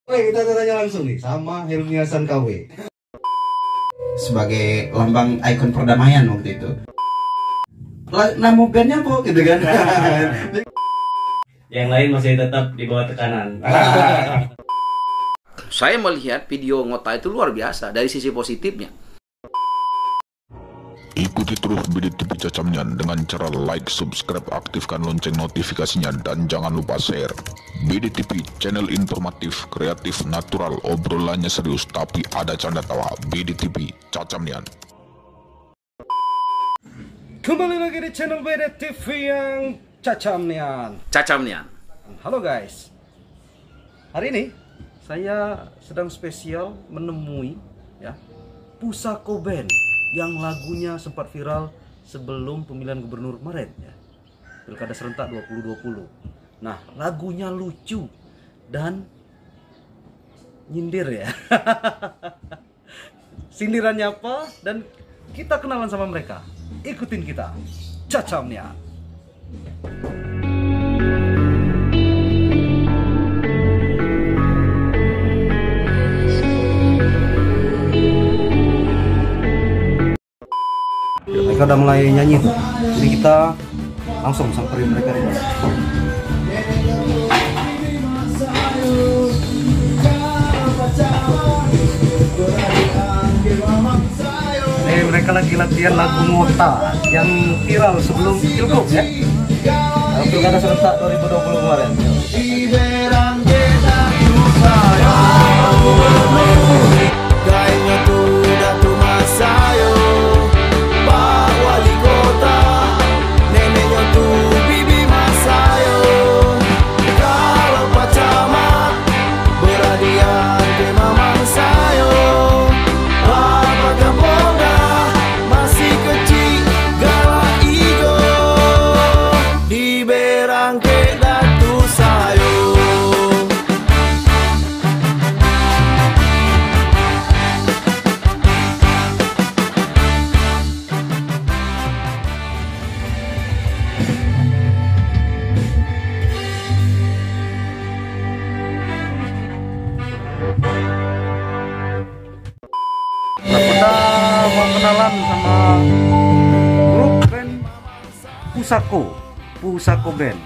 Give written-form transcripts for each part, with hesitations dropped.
Oke, kita tanya langsung nih sama Helmi Hasan KW. Sebagai lambang ikon perdamaian waktu itu. Nama bandnya apa gitu kan? Yang lain masih tetap di bawah tekanan. Saya melihat video Ngota itu luar biasa dari sisi positifnya. Ikuti terus BDTV Cacamnyan dengan cara like, subscribe, aktifkan lonceng notifikasinya, dan jangan lupa share. BDTV, channel informatif, kreatif, natural, obrolannya serius tapi ada canda tawa. BDTV Cacamnyan. Kembali lagi di channel BDTV yang Cacamnyan. Cacamnyan. Halo guys. Hari ini saya sedang spesial menemui Pusako Band yang lagunya sempat viral sebelum pemilihan gubernur kemarin Pilkada serentak 2020. Nah, lagunya lucu dan nyindir Sindirannya apa dan kita kenalan sama mereka. Ikutin kita. Cacamnyan. Mereka udah mulai nyanyi tuh, jadi kita langsung samperin mereka di bawah. Mereka lagi latihan lagu Ngota yang viral sebelum Pilgub Pilkada serentak 2020 kemarin. Kita mau kenalan sama grup band Pusako Band.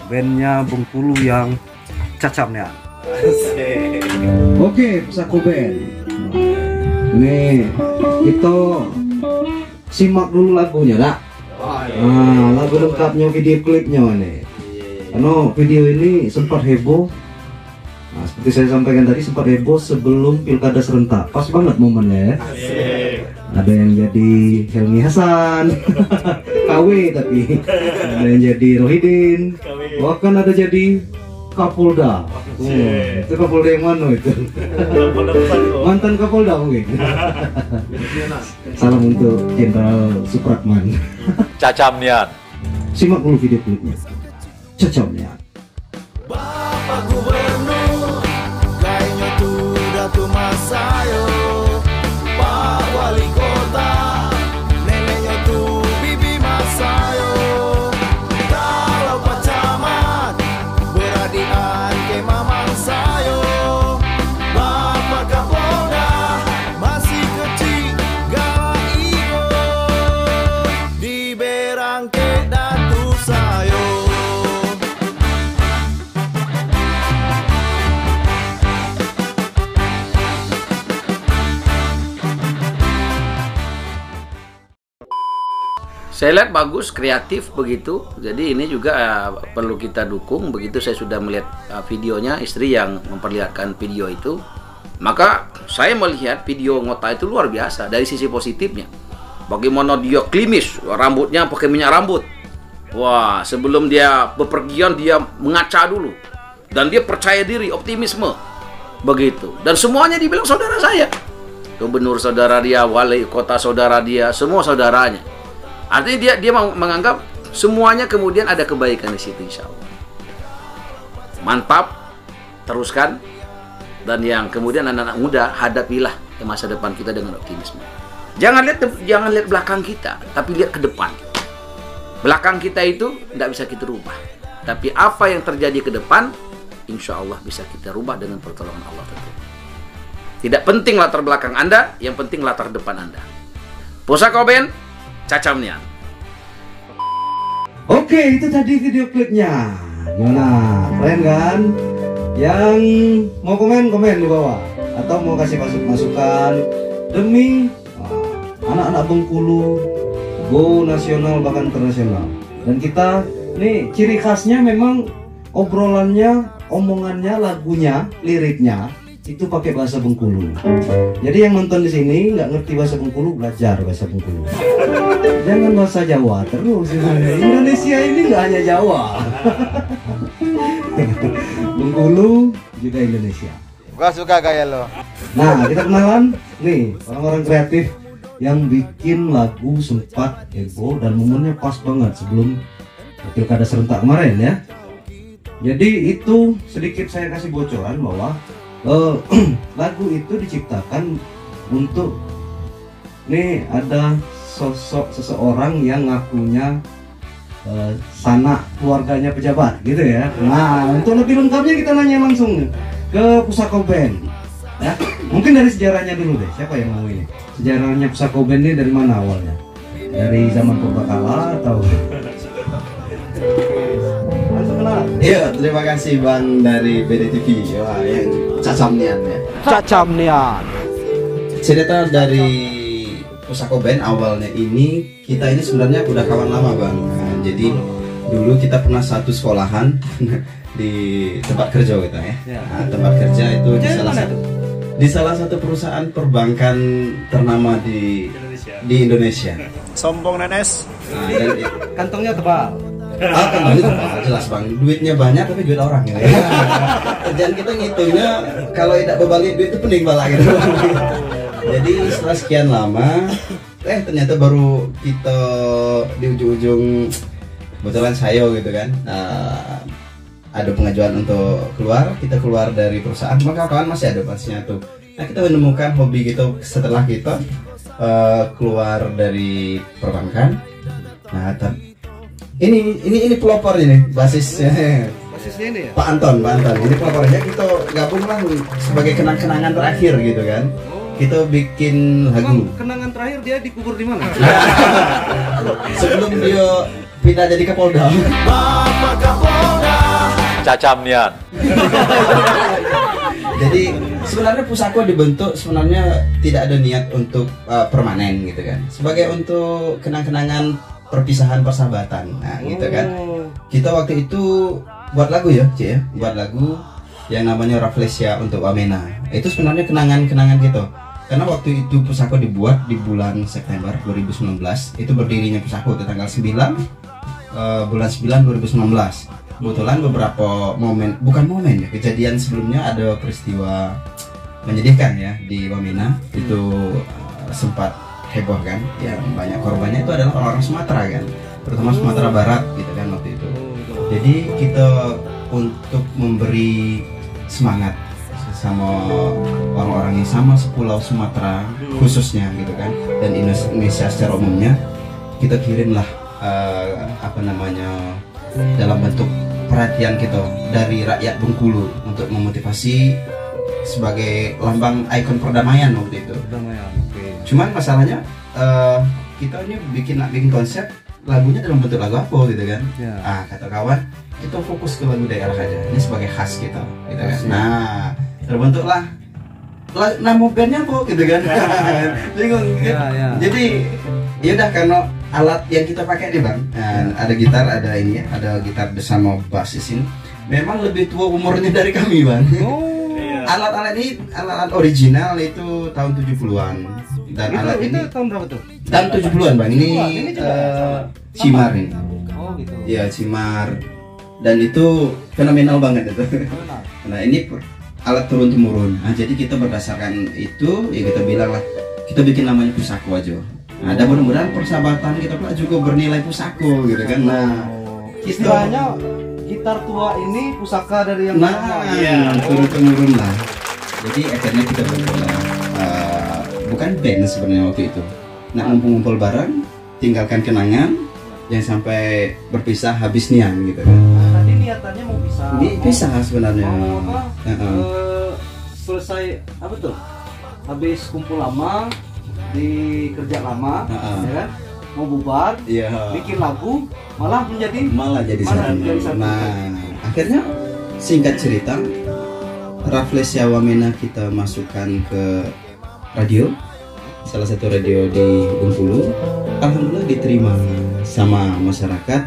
Bandnya Bengkulu yang Cacamnyan. Oke, Pusako Band. Nih, kita simak dulu lagunya, dak. Nah, lagu lengkapnya, video klipnya nih. Karena video ini sempat heboh. Nah, seperti saya sampaikan tadi, sempat heboh sebelum Pilkada serentak. Pas banget momennya ya. Ada yang jadi Helmi Hasan, KW tapi ada yang jadi Rohidin, bahkan ada jadi Kapolda. Itu Kapolda yang mana itu? Mantan Kapolda mungkin. Salam untuk Jenderal Supratman. Cacamnyan. Simak dulu video klipnya. Cacamnyan. Bapak Gubernur, kayaknya tuh Datu Masayo. Pak Wali Kota, neneknya tuh Bibi Masayo. Kalau Pak Camat, beradian ke Mamang Sayo. Bapak Kapolda, masih kecil, galak igo. Di berangke Datu Sayo. Saya lihat bagus, kreatif begitu. Jadi ini juga perlu kita dukung. Begitu saya sudah melihat videonya, istri yang memperlihatkan video itu, maka saya melihat video Ngota itu luar biasa dari sisi positifnya. Bagaimana dia klimis, rambutnya pakai minyak rambut. Wah, sebelum dia bepergian dia mengaca dulu. Dan dia percaya diri, optimisme. Begitu. Dan semuanya dibilang saudara saya. Gubernur saudara dia, wali kota saudara dia, semua saudaranya. Artinya dia menganggap semuanya kemudian ada kebaikan di situ, insya Allah. Mantap, teruskan. Dan yang kemudian anak-anak muda, hadapilah ke masa depan kita dengan optimisme. Jangan lihat belakang kita, tapi lihat ke depan. Belakang kita itu tidak bisa kita rubah. Tapi apa yang terjadi ke depan insya Allah bisa kita rubah dengan pertolongan Allah tentu. Tidak penting latar belakang Anda, yang penting latar depan Anda. Pusaka band Cacamnian. Oke, itu tadi video klipnya. Gimana? Keren kan? Yang mau komen di bawah atau mau kasih masukan demi anak-anak Bengkulu go nasional bahkan internasional. Dan kita nih ciri khasnya memang obrolannya, omongannya, lagunya, liriknya itu pakai bahasa Bengkulu. Jadi yang nonton di sini nggak ngerti bahasa Bengkulu, belajar bahasa Bengkulu. Jangan bahasa Jawa terus. Indonesia ini nggak hanya Jawa. Bengkulu juga Indonesia. Gua suka kayak lo. Nah, kita kenalan nih orang-orang kreatif yang bikin lagu sempat heboh dan momennya pas banget sebelum pilkada serentak kemarin ya. Jadi itu sedikit saya kasih bocoran bahwa lagu itu diciptakan untuk nih ada sosok seseorang yang ngakunya sanak keluarganya pejabat gitu ya. Nah, untuk lebih lengkapnya kita nanya langsung ke Pusaka Band ya. Mungkin dari sejarahnya dulu deh, siapa yang mau ini? Sejarahnya Pusaka Band ini dari mana awalnya? Dari zaman purbakala atau Iya, terima kasih Bang dari BDTV. Wah, yang Cacamnian ya. Cacamnian. Cerita dari Pusaka Band awalnya ini, kita ini sebenarnya udah kawan lama Bang. Nah, jadi dulu kita pernah satu sekolahan di tempat kerja kita ya. Nah, tempat kerja itu di salah satu perusahaan perbankan ternama di Indonesia. Sombong Nenes. Nah, dan Kantongnya tebal. kan itu jelas Bang, duitnya banyak tapi duit orang ya. Kerjaan kita ngitungnya kalau tidak berbalik duit itu pening bala gitu. Jadi setelah sekian lama, ternyata baru kita di ujung-ujung kebetulan saya gitu kan. Ada pengajuan untuk keluar, kita keluar dari perusahaan, maka kawan masih ada pastinya tuh. Nah, kita menemukan hobi gitu setelah kita keluar dari perbankan. Nah, ini pelopor ini basisnya ini ya? Pak Anton ini pelopornya. Kita gabung lah sebagai kenang-kenangan terakhir gitu kan. Kita bikin lagu. Kenangan terakhir dia dikubur di mana? Sebelum dia pindah jadi Kapolda. Bapak Kapolda. Cacamnian. Jadi sebenarnya Pusaka dibentuk sebenarnya tidak ada niat untuk permanen gitu kan. Sebagai untuk kenang-kenangan perpisahan persahabatan. Nah, gitu kan. Kita waktu itu buat lagu ya, Ci ya. Buat lagu yang namanya Rafflesia untuk Wamena. Itu sebenarnya kenangan-kenangan gitu. Karena waktu itu Pusaka dibuat di bulan September 2019. Itu berdirinya Pusaka di tanggal 9 bulan 9 2019. Kebetulan beberapa kejadian sebelumnya ada peristiwa menyedihkan ya di Wamena. Itu sempat heboh kan, yang banyak korbannya itu adalah orang-orang Sumatera kan, terutama Sumatera Barat gitu kan waktu itu. Jadi kita untuk memberi semangat sama orang-orang yang sama sepulau Sumatera khususnya gitu kan, dan Indonesia secara umumnya, kita kirimlah dalam bentuk perhatian kita dari rakyat Bengkulu untuk memotivasi sebagai lambang ikon perdamaian waktu itu. Cuman masalahnya kita ini bikin konsep lagunya dalam bentuk lagu apa gitu kan. Kata kawan, kita fokus ke lagu daerah aja. Ini sebagai khas kita gitu kan. Nah, terbentuklah nama bandnya apa gitu kan. Bingung gitu. Jadi ya udah, karena alat yang kita pakai nih Bang, ada gitar, ada ini ya, ada gitar bersama bassis ini. Memang lebih tua umurnya dari kami Bang. Alat-alat ini alat original itu tahun 70-an. Dan alat ini tahun berapa tuh? Tahun 70-an Bang. Ini Cimar ini. Oh gitu. Iya, Cimar. Dan itu fenomenal banget itu. Nah, ini alat turun temurun. Nah, jadi kita berdasarkan itu ya kita bilang lah, kita bikin namanya Pusaka aja. Nah, dan mudah-mudahan persahabatan kita pula juga bernilai Pusaka gitu kan. Nah, istilahnya gitar tua ini pusaka dari yang turun temurun lah. Jadi akhirnya kita bukan band sebenarnya waktu itu. Nah, ngumpul-ngumpul bareng, tinggalkan kenangan, jangan sampai berpisah habis nian gitu kan. Tadi niat niatannya mau pisah. Bisa sebenarnya. Mau apa? Heeh. Selesai apa tuh? Habis kumpul lama di kerja lama, ya kan? Mau bubar, Iya. bikin lagu, malah jadi satu. Nah, akhirnya singkat cerita, Rafflesia Wamena kita masukkan ke radio, salah satu radio di Bengkulu. Alhamdulillah diterima sama masyarakat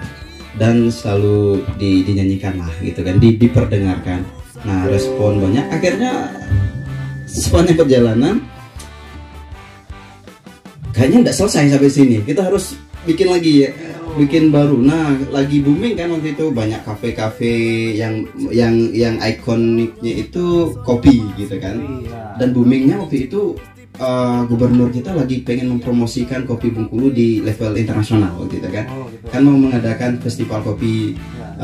dan selalu dinyanyikan lah gitu kan, diperdengarkan. Nah, respon banyak. Akhirnya sepanjang perjalanan kayaknya nggak selesai sampai sini, kita harus bikin lagi ya, bikin baru. Nah, lagi booming kan waktu itu, banyak kafe-kafe yang ikoniknya itu kopi gitu kan. Dan boomingnya waktu itu gubernur kita lagi pengen mempromosikan kopi Bengkulu di level internasional waktu itu kan. Kan mau mengadakan festival kopi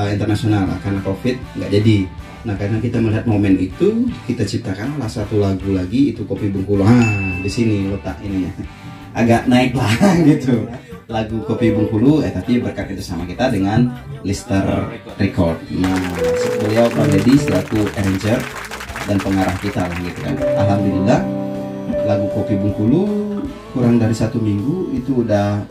internasional, karena Covid nggak jadi. Nah, karena kita melihat momen itu, kita ciptakanlah satu lagu lagi, itu kopi Bengkulu. Di sini letak ininya. Agak naik lah gitu, lagu kopi Bengkulu, tapi berkat itu sama kita dengan Lister Record. Nah, beliau Pak Deddy selaku arranger dan pengarah kita lah gitu kan. Alhamdulillah lagu kopi Bengkulu kurang dari 1 minggu itu udah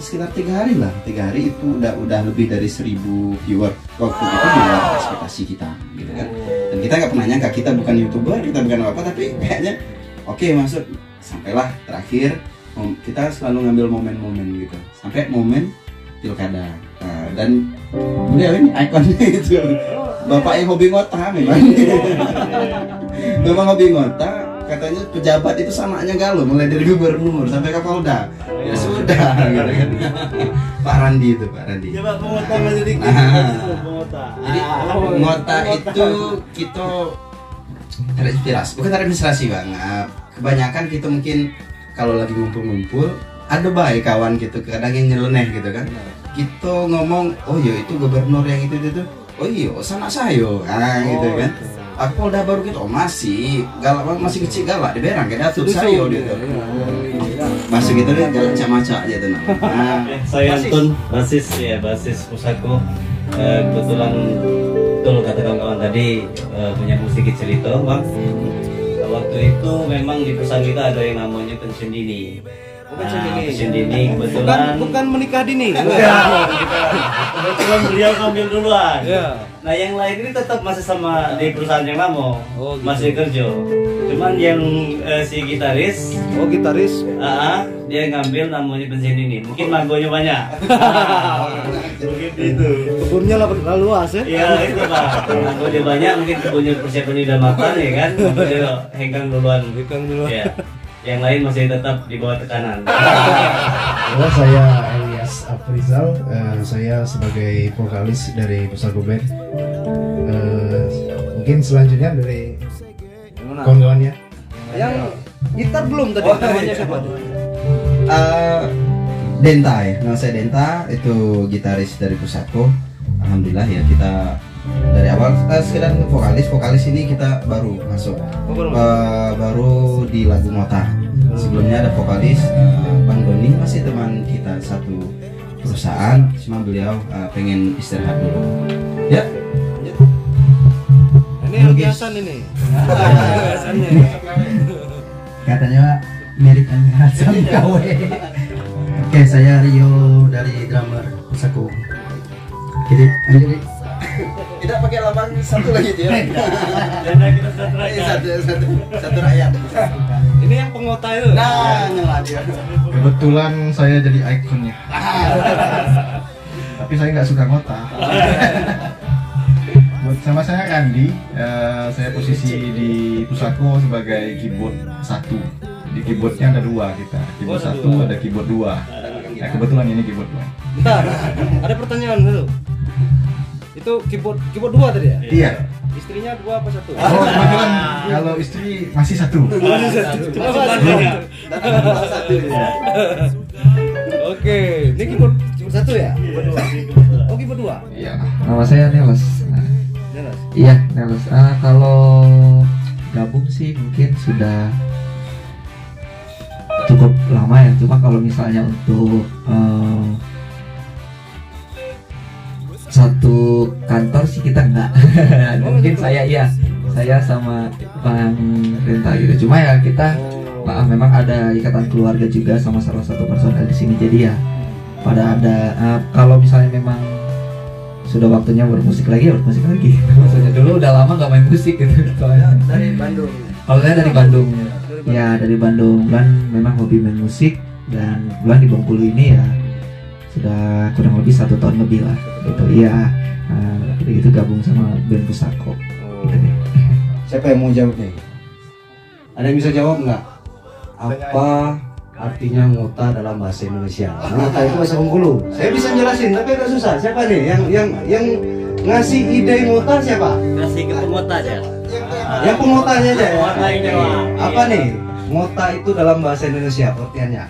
sekitar 3 hari lah, 3 hari itu udah lebih dari 1000 viewer. Waktu itu di luar ekspektasi kita gitu kan. Dan kita nggak pernah nyangka, kita bukan YouTuber, kita bukan apa, tapi kayaknya oke, masuk. Sampailah terakhir kita selalu ngambil momen-momen gitu, sampai momen pilkada. Dan beliau ini ikonnya itu, bapaknya hobi ngota memang. Memang hobi ngota, katanya pejabat itu samanya galau, mulai dari gubernur sampai Kapolda. Ya sudah gitu kan. Pak Randi itu, Pak Randi. Coba pengota sedikit. Jadi ngota itu kita terinspirasi, bukan terinspirasi Bang. Kebanyakan kita mungkin kalau lagi ngumpul-ngumpul, ada baik kawan gitu, kadang yang nyeleneh gitu kan. Kita ngomong, oh iya itu gubernur yang itu, oh iya sanak saya, gitu kan. Aku udah baru gitu, masih galak, masih kecil galak, diberang kayak datuk saya gitu. Masuk gitu kan, galak camaca aja tuh. Saya Antun, basis Pusako. Kebetulan betul kata kawan-kawan tadi, punya musik cerita Bang. Waktu itu memang di perusahaan kita ada yang namanya pensiun dini. Pensiun dini kebetulan bukan menikah dini. Kebetulan beliau ngambil duluan. Nah, yang lain ini tetap masih sama di perusahaan yang lama. Gitu. Masih kerja. Cuman yang si gitaris, dia ngambil namanya pensiun dini. Mungkin manggonya banyak. Begitu itu. Kebunnya lah luas ya. Iya, itu Pak. Manggonya banyak, mungkin kebunnya persiapan udah matang ya kan. Manggonya hengkang duluan. Ya. Yang lain masih tetap di bawah tekanan. Saya Elias Afrizal, saya sebagai vokalis dari Pusako Band. Mungkin selanjutnya dari kawan-kawannya. Yang gitar belum tadi, namanya siapa? Denta ya, nama saya Denta, itu gitaris dari Pusako. Alhamdulillah ya, kita dari awal sekedar vokalis ini kita baru masuk, baru di lagu Mota. Sebelumnya ada vokalis Bang Doni, masih teman kita satu perusahaan, cuma beliau pengen istirahat dulu. Ya. Ini yang biasan ini. Biasannya. Katanya mirip Hasan KW. Oke, saya Rio dari drummer Pusako. Jadi tidak pakai lambang satu lagi dia. Karena kita Satu rakyat. Ini yang pengota itu. Nah, nyala dia. Kebetulan saya jadi ikonnya. Tapi saya nggak suka ngota. Sama saya Randi, saya posisi di Pusako sebagai keyboard 1. Di keyboardnya ada 2 kita. Keyboard 1 ada keyboard 2. Nah, kebetulan ini keyboard 2. Bentar, ada pertanyaan dulu. Itu keyboard 2 tadi ya? Iya. Istrinya 2 apa 1? Oh, kebetulan kalau istri masih 1. Oke, ini keyboard 1 ya? Oh, keyboard 2? Iya. Nama saya Nelos. Iya, Nelos. Kalau gabung sih mungkin sudah cukup lama ya. Cuma kalau misalnya untuk satu kantor sih kita enggak. Mungkin saya sama Bang Renta gitu. Cuma ya kita maaf memang ada ikatan keluarga juga sama salah satu personel di sini. Jadi ya pada ada kalau misalnya memang sudah waktunya bermusik lagi. Maksudnya dulu udah lama nggak main musik gitu. Dari Bandung. Kalau saya dari Bandung. Ya dari Bandung. Bulan memang hobi main musik dan bulan di Bengkulu ini ya sudah kurang lebih 1 tahun lebih lah gitu. Iya, gitu gabung sama band Pusako gitu deh. Siapa yang mau jawab nih? Ada yang bisa jawab nggak? Apa artinya ngota dalam bahasa Indonesia? Ngota itu bahasa Bengkulu. Saya bisa jelasin tapi agak susah. Siapa nih yang ngasih ide ngota siapa? Kasih ke pengota aja. Yang pengotanya aja ya. Ngotanya. Apa nih? Ngota itu dalam bahasa Indonesia pengertiannya?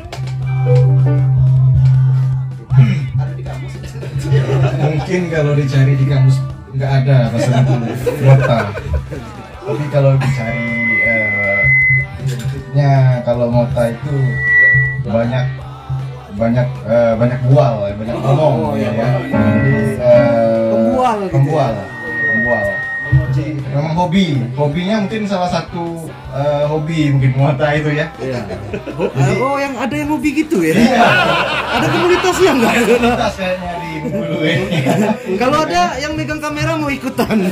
Mungkin kalau dicari di kamus nggak ada bahasa Bengkulu ngota. Tapi kalau dicari bentuknya, kalau ngota itu banyak bual, banyak ngomong ya. Jadi pembual. Memang hobinya mungkin salah satu hobi mungkin ngota itu ya. Iya. Oh, yang ada yang hobi gitu ya? Iya. Ada komunitasnya nggak? Komunitas kayaknya di Bengkulu ini. Kalau ada yang megang kamera mau ikutan.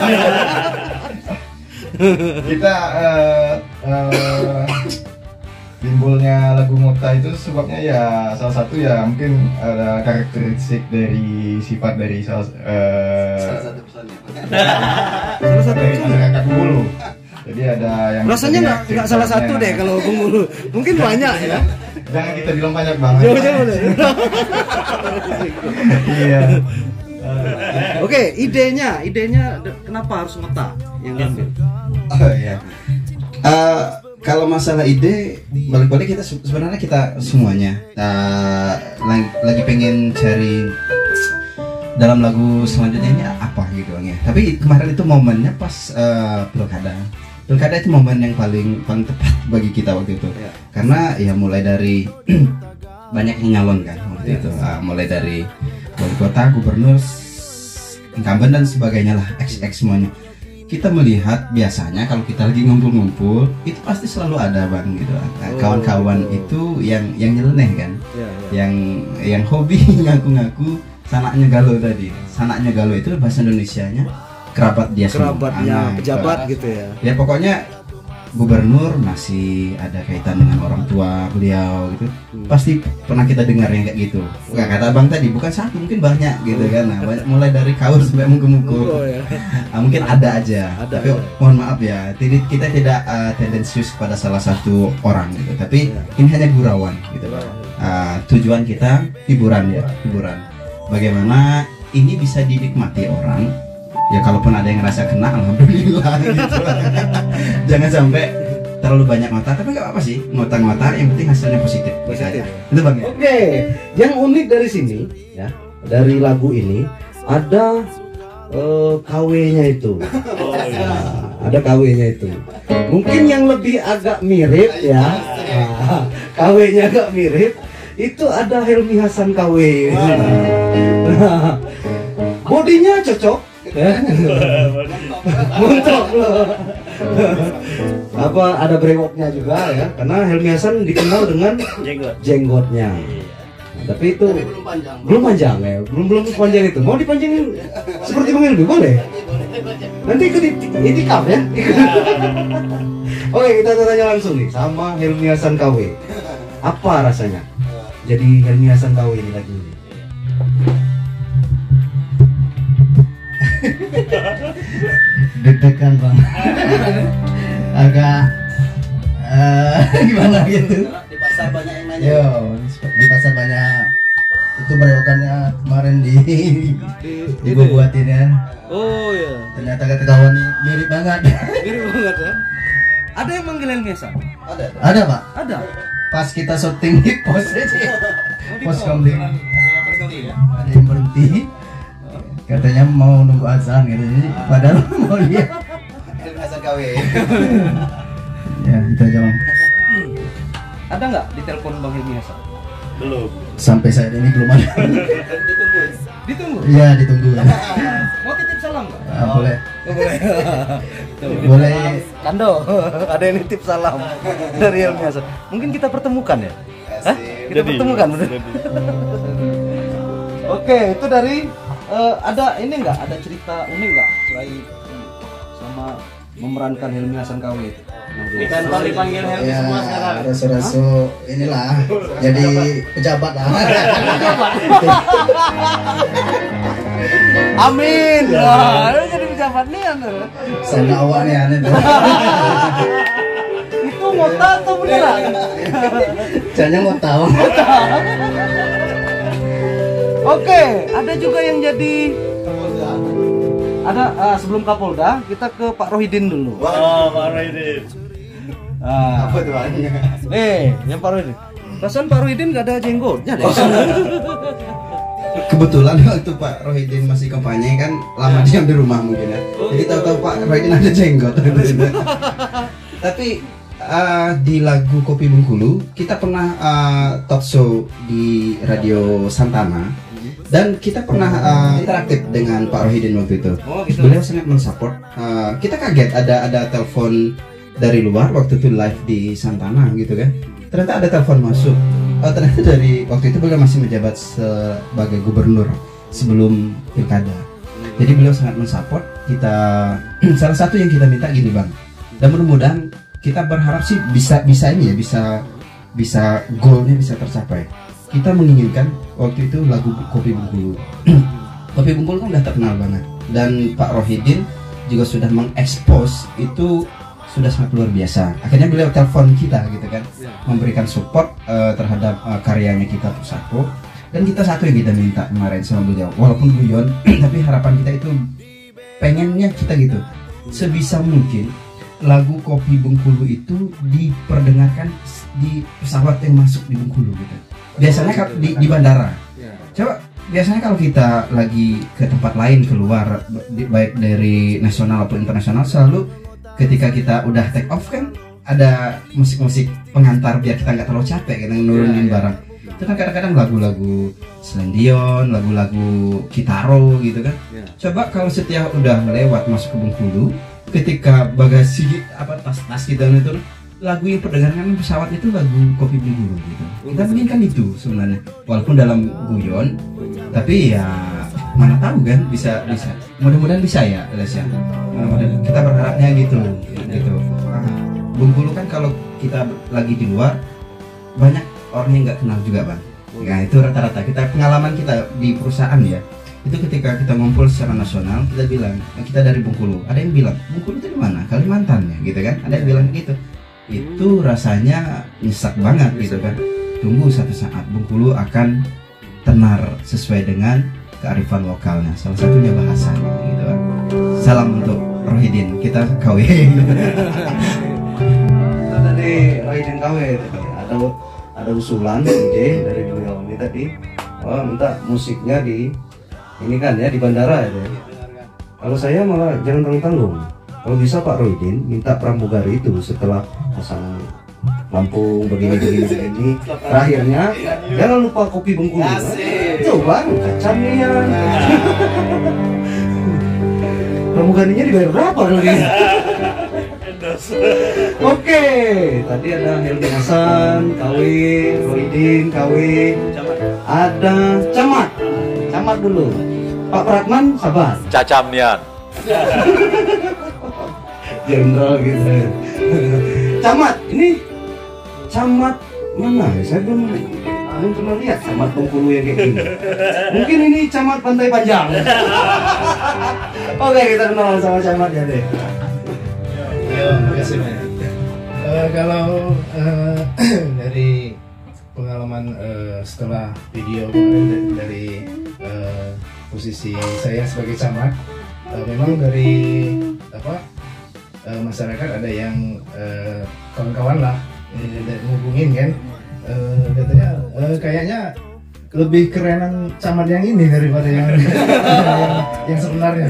Kita timbulnya lagu ngota itu sebabnya ya salah satu ya mungkin ada karakteristik dari sifat dari salah satu dari masyarakat Bengkulu. Jadi ada yang rasanya nggak salah satu deh kalau Bengkulu, mungkin banyak ya. Jangan kita bilang banyak banget. Jangan. Iya. Oke, idenya kenapa harus ngota yang ngambil? Oh iya. Kalau masalah ide, balik-balik kita sebenarnya kita semuanya lagi pengen cari dalam lagu selanjutnya ini apa gitu ya. Tapi kemarin itu momennya pas pilkada itu momen yang paling tepat bagi kita waktu itu. Ya. Karena ya mulai dari banyak yang nyalon kan waktu itu, mulai dari wali kota, gubernur, incumbent dan sebagainya lah, ex semuanya. Kita melihat biasanya kalau kita lagi ngumpul-ngumpul itu pasti selalu ada bang gitu, kawan-kawan itu yang nyeleneh kan, yang hobi ngaku-ngaku sanaknya galau tadi. Sanaknya galau itu bahasa Indonesianya kerabat dia semua, pejabat gitu ya. Ya pokoknya gubernur masih ada kaitan dengan orang tua beliau gitu. Pasti pernah kita dengar yang kayak gitu. Nggak kata abang tadi, bukan satu, mungkin banyak gitu kan. Nah, mulai dari kaus sampai muka-muka. Mungkin ada aja. Tapi mohon maaf ya, kita tidak tendensius pada salah satu orang gitu. Tapi ini hanya gurauan gitu Pak. Tujuan kita hiburan. Bagaimana ini bisa dinikmati orang. Ya kalaupun ada yang ngerasa kena, alhamdulillah gitu. Jangan sampai terlalu banyak ngota, tapi nggak apa-apa sih, ngota-ngota yang penting hasilnya positif. Itu bang ya. Oke, yang unik dari sini ya, dari lagu ini ada KW-nya itu. Ada KW-nya itu. Mungkin yang lebih agak mirip ya, KW-nya agak mirip. Itu ada Helmi Hasan KW. Bodinya cocok. Montok loh. Apa ada brewoknya juga ya, karena Helmi Hasan dikenal dengan jenggotnya. Nah, tapi itu belum panjang ya, belum panjang itu. Mau dipanjangin seperti Bang Helmi boleh? Nanti ikut itikaf ya. Oke, kita tanya langsung nih sama Helmi Hasan KW. Apa rasanya jadi Helmi Hasan KW ini lagi ini? Deg-degan bang. Agak gimana gitu. Di pasar banyak yang nanya. Yo, di pasar banyak itu berewokannya kemarin gue buatin ya. Oh ya. Ternyata kata kawan mirip banget. Mirip banget ya. Ada yang manggil Helmi Hasan? Ada pak. Ada. Pas kita syuting di pos aja. Pos kamling. Ada yang berhenti. Katanya mau nunggu azan katanya, padahal mau lihat. Hasan KW. Ya, kita aja bang. Ada nggak di telepon Bang Helmi Hasan? Belum. Sampai saat ini belum ada. Ditunggu. Iya, ditunggu. Mau titip salam nggak? Boleh. Boleh. Boleh. Kando, ada yang nitip salam dari Helmi Hasan. Mungkin kita pertemukan ya? Hah? Kita pertemukan, bener? Oke, itu dari ada ini nggak? Ada cerita unik nggak selain sama memerankan Helmi Hasan KW itu? Ikan tol dipanggil Helmi Ya, semua sekarang. rasu-rasu inilah jadi pejabat lah. Amin. Wah, lu jadi pejabat nih anu. Sana awak nih aneh tuh. Itu ngota atau beneran? Jangan mau tahu. Oke, ada juga yang jadi sebelum Kapolda kita ke Pak Rohidin dulu. Oh, Pak Rohidin. Apa tuh Bang? Yang Pak Rohidin. Perasaan Pak Rohidin gak ada jenggotnya deh. Kebetulan waktu Pak Rohidin masih kampanye kan lama diam di rumah mungkin ya. Jadi tahu-tahu Pak Rohidin ada jenggot. Tapi di lagu Kopi Bengkulu kita pernah talk show di Radio Santana. Dan kita pernah interaktif dengan Pak Rohidin waktu itu. Oh, gitu. Beliau sangat mensupport. Kita kaget ada telepon dari luar waktu itu live di Santana gitu kan. Ternyata ada telepon masuk. Ternyata dari waktu itu beliau masih menjabat sebagai gubernur sebelum pilkada. Jadi beliau sangat mensupport kita. Salah satu yang kita minta gini Bang. Dan mudah-mudahan kita berharap sih bisa ini ya, bisa goalnya bisa tercapai. Kita menginginkan waktu itu lagu Kopi Bengkulu. Kopi Bengkulu kan udah terkenal banget dan Pak Rohidin juga sudah mengekspos itu sudah sangat luar biasa. Akhirnya beliau telepon kita gitu kan, memberikan support terhadap karyanya kita Pusako. Dan kita satu yang kita minta kemarin sama beliau, walaupun guyon, tapi harapan kita itu pengennya kita gitu, sebisa mungkin lagu Kopi Bengkulu itu diperdengarkan di pesawat yang masuk di Bengkulu gitu. Biasanya di bandara. Coba biasanya kalau kita lagi ke tempat lain keluar baik dari nasional atau internasional, selalu ketika kita udah take off kan ada musik-musik pengantar biar kita nggak terlalu capek gitu nurunin barang. Itu kan kadang-kadang lagu-lagu Slendion, lagu-lagu Kitaro gitu kan. Coba kalau setiap udah melewat masuk ke Bengkulu, ketika bagasi tas kita itu lagu yang perdengarkan pesawat itu lagu Kopi Bengkulu gitu. Kita inginkan itu sebenarnya, walaupun dalam guyon, tapi ya mana tahu kan bisa. Mudah-mudahan bisa ya, Les ya. Kita berharapnya gitu. Bengkulu kan kalau kita lagi di luar banyak orang yang nggak kenal juga Bang. Nah itu rata-rata pengalaman kita di perusahaan ya. Itu ketika kita ngumpul secara nasional kita bilang kita dari Bengkulu. Ada yang bilang Bengkulu itu di mana? Kalimantan ya, gitu kan? Ada yang bilang gitu. Itu rasanya nyesek banget gitu kan. Tunggu satu saat Bengkulu akan tenar sesuai dengan kearifan lokalnya. Salah satunya bahasa gitu kan. Salam untuk Rohidin, kita KW. Dari Rohidin KW ada usulan ide dari beliau ini tadi. Minta musiknya di ini kan ya di bandara ya. Kalau saya malah jangan tanggung-tanggung. Kalau bisa Pak Rohidin minta pramugari itu setelah pasang lampu begini. Terakhirnya jangan lupa Kopi Bengkulu. Coba kacang nih ya. Pramugarinya dibayar berapa lagi? Oke, tadi ada Helmi Hasan, KW, Rohidin, KW, ada Camat dulu. Pak Pratman, sabar. Cacamnian. Jenderal gitu. Camat, ini camat mana? Saya belum pernah lihat camat Bengkulu yang kayak gini. Mungkin ini camat Pantai Panjang. Oke, kita kenal sama camatnya deh. Terima kasih banyak. Kalau dari pengalaman setelah video kemarin dari posisi saya sebagai camat, memang dari masyarakat ada yang kawan-kawan lah ngubungin kan, katanya kayaknya lebih kerenan camat yang ini daripada yang yang sebenarnya.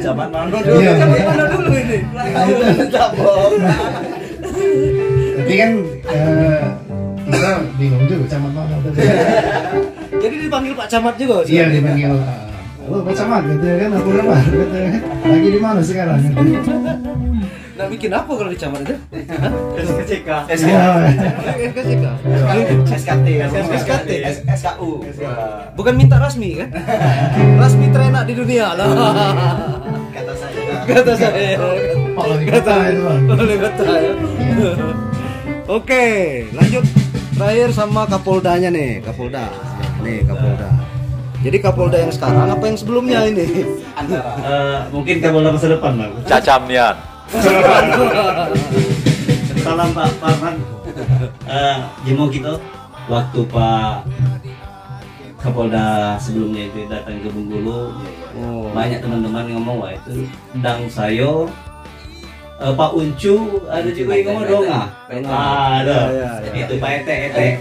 Camat mana dulu? Iya, mana dulu ini? Tapi kan kita bingung juga camat mana tadi. Jadi dipanggil Pak Camat juga? Iya dipanggil. Halo Pak Camat gitu ya kan, aku kabar gitu ya kan. Lagi di mana sekarang gitu. Nah bikin apa kalau di camat itu? SKCK. SKT. SKT. SKU. Bukan minta rasmi kan? Rasmi terenak di dunia lah. Kata saya. Kata saya. Kata itu Bang. Oleh kata ya. Oke, lanjut terakhir sama Kapoldanya nih, Kapolda. Nih Kapolda. Jadi Kapolda yang sekarang apa yang sebelumnya ini? Mungkin Kapolda masa depan, Bang. Cacamnian. Salam Pak Parman. Jemo kita waktu Pak Kapolda sebelumnya itu datang ke Bengkulu, banyak teman-teman ngomong wah itu dang sayo. Pak Uncu ada juga yang ngomong dong ada itu Pak Ete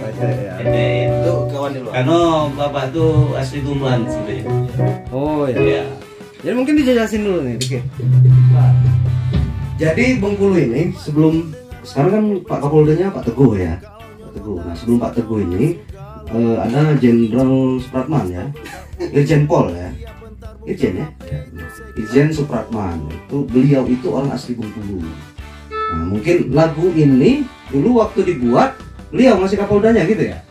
Itu kawan di luar. karena bapak tuh asli Tumbuhan sebenarnya. Oh Ya. Jadi mungkin dijelasin dulu nih dikit. Jadi Bengkulu ini sebelum sekarang kan Pak Kapoldanya Pak Teguh ya. Pak Teguh. Nah sebelum Pak Teguh ini ada Jenderal Supratman ya, Irjen Pol ya, Irjen ya, Irjen Supratman. Itu beliau itu orang asli Bengkulu. Nah mungkin lagu ini dulu waktu dibuat beliau masih Kapoldanya gitu ya.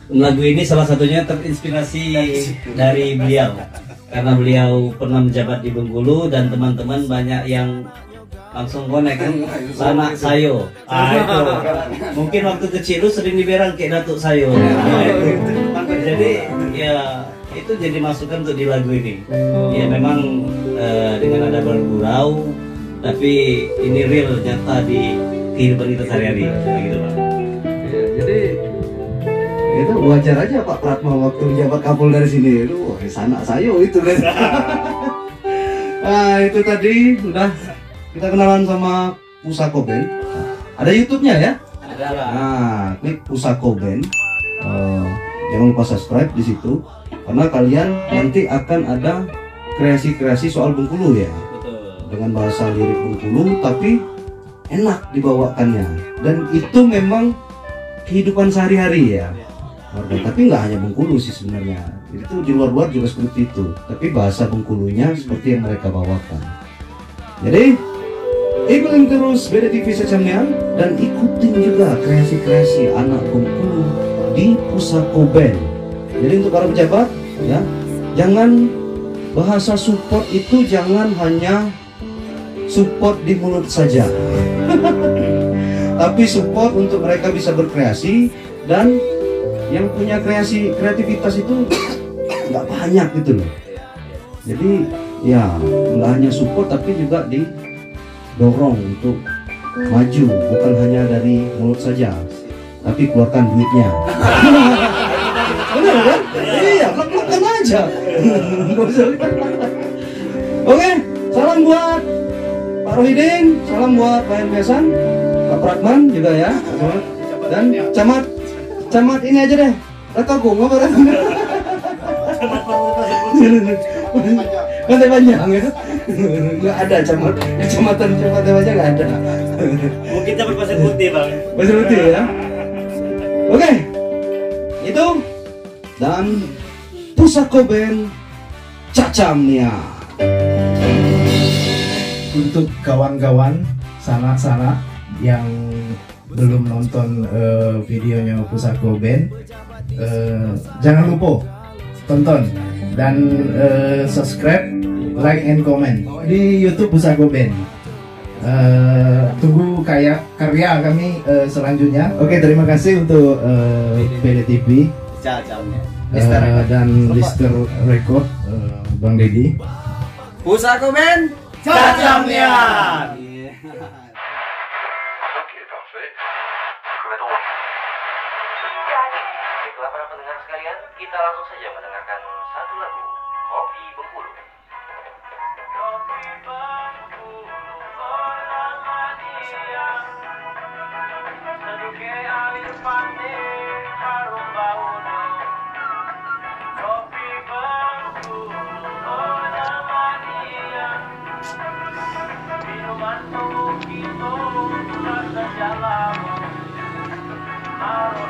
Lagu ini salah satunya terinspirasi dari beliau karena beliau pernah menjabat di Bengkulu dan teman-teman banyak yang langsung konek kan Sanak Sayo. Itu mungkin waktu kecil lu sering diberang kayak Datuk Sayo. Jadi ya itu jadi masukan untuk di lagu ini. Ya memang dengan ada bergurau tapi ini real nyata di kehidupan kita sehari-hari gitu Pak. Ya, jadi itu wajar aja Pak Pratma waktu menjabat Kapolda dari sini. Wah, Sanak Sayo itu kan. Nah, itu tadi udah kita kenalan sama Pusako Band. Ada YouTube-nya ya? Ada. Nah, klik Pusako Band. Jangan lupa subscribe di situ karena kalian nanti akan ada kreasi-kreasi soal Bengkulu ya. Betul. Dengan bahasa lirik Bengkulu tapi enak dibawakannya. Dan itu memang kehidupan sehari-hari ya. Tapi nggak hanya Bengkulu sih sebenarnya, itu di luar-luar juga seperti itu. Tapi bahasa Bengkulunya seperti yang mereka bawakan. Jadi ikutin terus BD TV Cacamnian dan ikutin juga kreasi-kreasi anak Bengkulu di Pusako Band. Jadi untuk para pejabat ya, jangan bahasa support itu jangan hanya support di mulut saja, tapi support untuk mereka bisa berkreasi dan yang punya kreativitas itu nggak banyak gitu loh. Jadi ya nggak hanya support tapi juga didorong untuk maju, bukan hanya dari mulut saja tapi keluarkan duitnya. Benar kan? Iya, keluarkan aja. Oke, salam buat Pak Rohidin, salam buat Pak Hermesan, Pak Pratman juga ya, dan Camat ini aja deh, Ratagung apa Ratagung? Pantai Panjang ya? Nggak ada kecamatan Pantai Panjang nggak ada. Mungkin camat Pasir Putih Bang. Pasir Putih ya. Oke, itu dan Pusako Band Cacamnian. Untuk kawan-kawan sana-sana yang belum nonton videonya Pusako Band, jangan lupa tonton dan subscribe, like and comment di YouTube Pusako Band. Tunggu karya kami selanjutnya. Oke, terima kasih untuk BDTV dan Lister Record, Bang Dedi. Pusako Band Cacamnian. Baiklah para pendengar sekalian, kita langsung saja mendengarkan satu lagu, Kopi Bengkulu. Kopi Bengkulu, orang mania, seduke air pantai, harum baunya. Kopi Bengkulu, orang mania, minuman tubuh kita rasa jalan, harum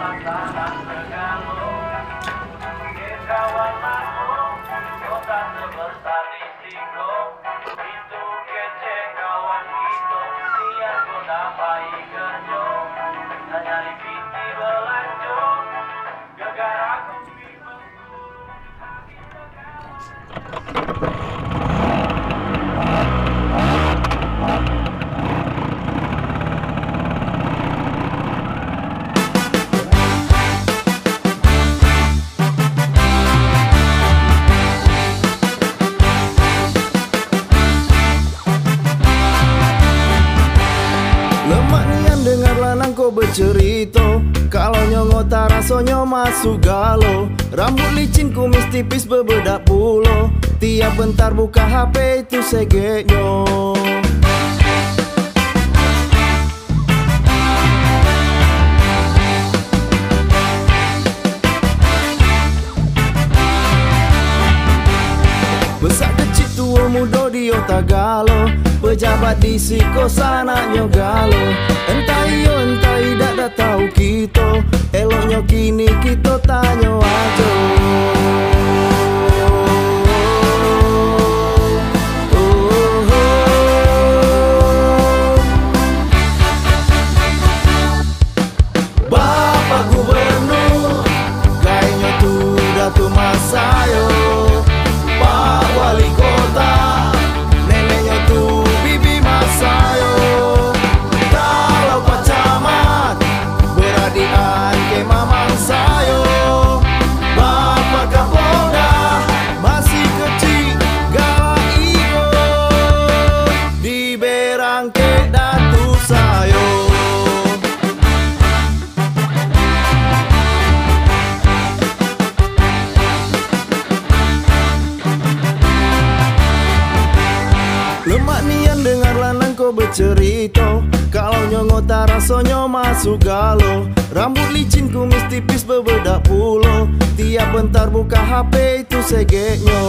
nian dengar lanang kau bercerita, kalau nyongo tak rasanya masuk galo. Rambut licin kumis tipis bebedak pulo, tiap bentar buka HP itu segeknya. Besar kecil tua muda di Otagalo, pejabat di Sikos anaknya galo. Entah iyo entah tidak dah tahu kita, eloknya kini kita tanya aja. Bapak Gubernur, kayaknya tuh Datuk Mas Sayo. Pak Wali Kota, neneknya tuh Bibi Mas Sayo. Kalau Pak Camat, beradian ke Mamang Sayo. Bapak Kapolda, masih kecil galak iyo, diberang ke Datuk Sayo. Lemak nian dengar lanang kau bercerita, kalau nyongo tak rasanya masuk galo. Rambut licin kumis tipis bebedak pulo, tiap bentar buka HP itu segeknya.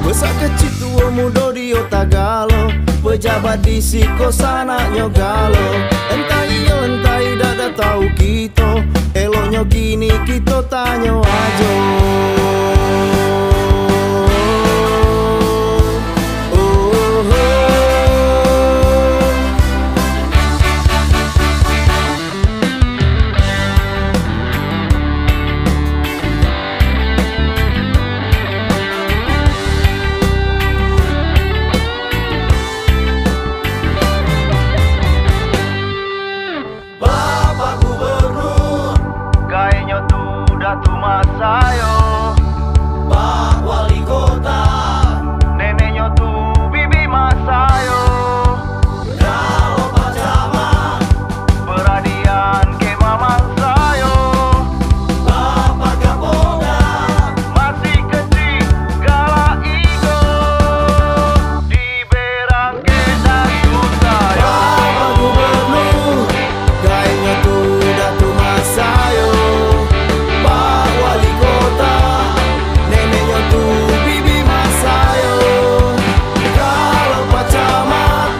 Besar kecil tua muda di Otagalo, pejabat di Sikos anaknya galo. Entah iyo entah tidak dah tahu kita, eloknya kini kita tanya aja. Bapak Gubernur, kayaknya tuh Datuk Mas Sayo. Pak Wali Kota, neneknya tuh Bibi Mas Sayo. Kalau Pak Camat, beradian ke Mamang Sayo. Bapak Kapolda, masih kecil galak ijo, diberang ke Datuk Sayo. Bapak Gubernur, kayaknya tuh Datuk Mas Sayo. Pak Wali Kota, neneknya tuh Bibi Mas Sayo. Kalau Pak Camat,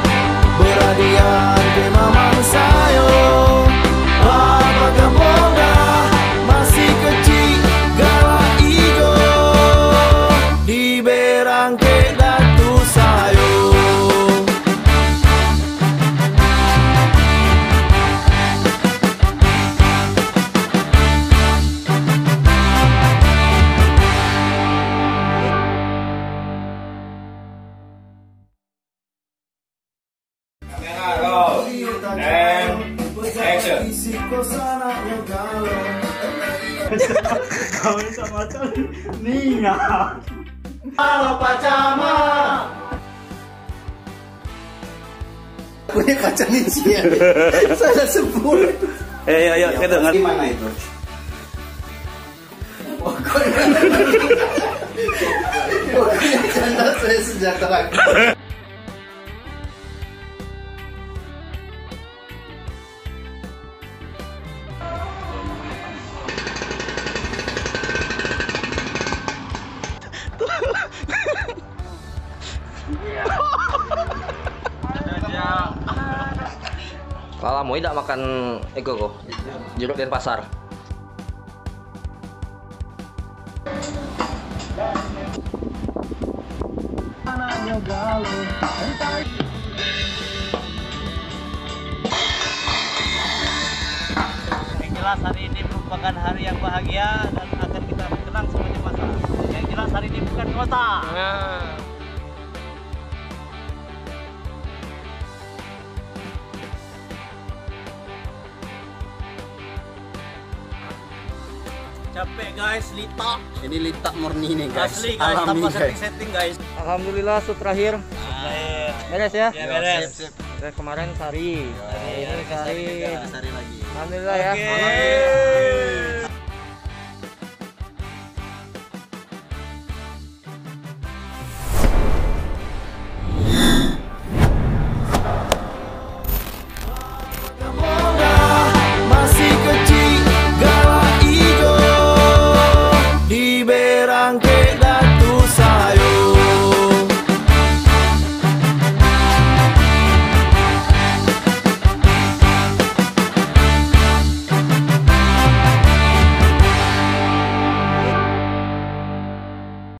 beradian ke Mamang Sayo. Bapak Kapolda, masih kecil galak ijo, diberang ke Datuk Sayo. Kalau Pak Camat, punya kaca nih ya. Saya sebut. Ayo, kita dengar. Gimana itu? Pokoknya canda saya sejahtera. Lala mau tidak makan ego kok jeruk dari pasar. Yang jelas hari ini merupakan hari yang bahagia dan akan kita kenang semuanya masalah. Yang jelas hari ini bukan kota. Capek guys, lita. Ini lita murni nih guys. Asli guys, Alami, tanpa guys. setting-setting guys. Alhamdulillah shoot terakhir. Beres ya? Ya beres. Sip. Kemarin Sari. Ini Sari. Sari lagi. Alhamdulillah ya. Oke.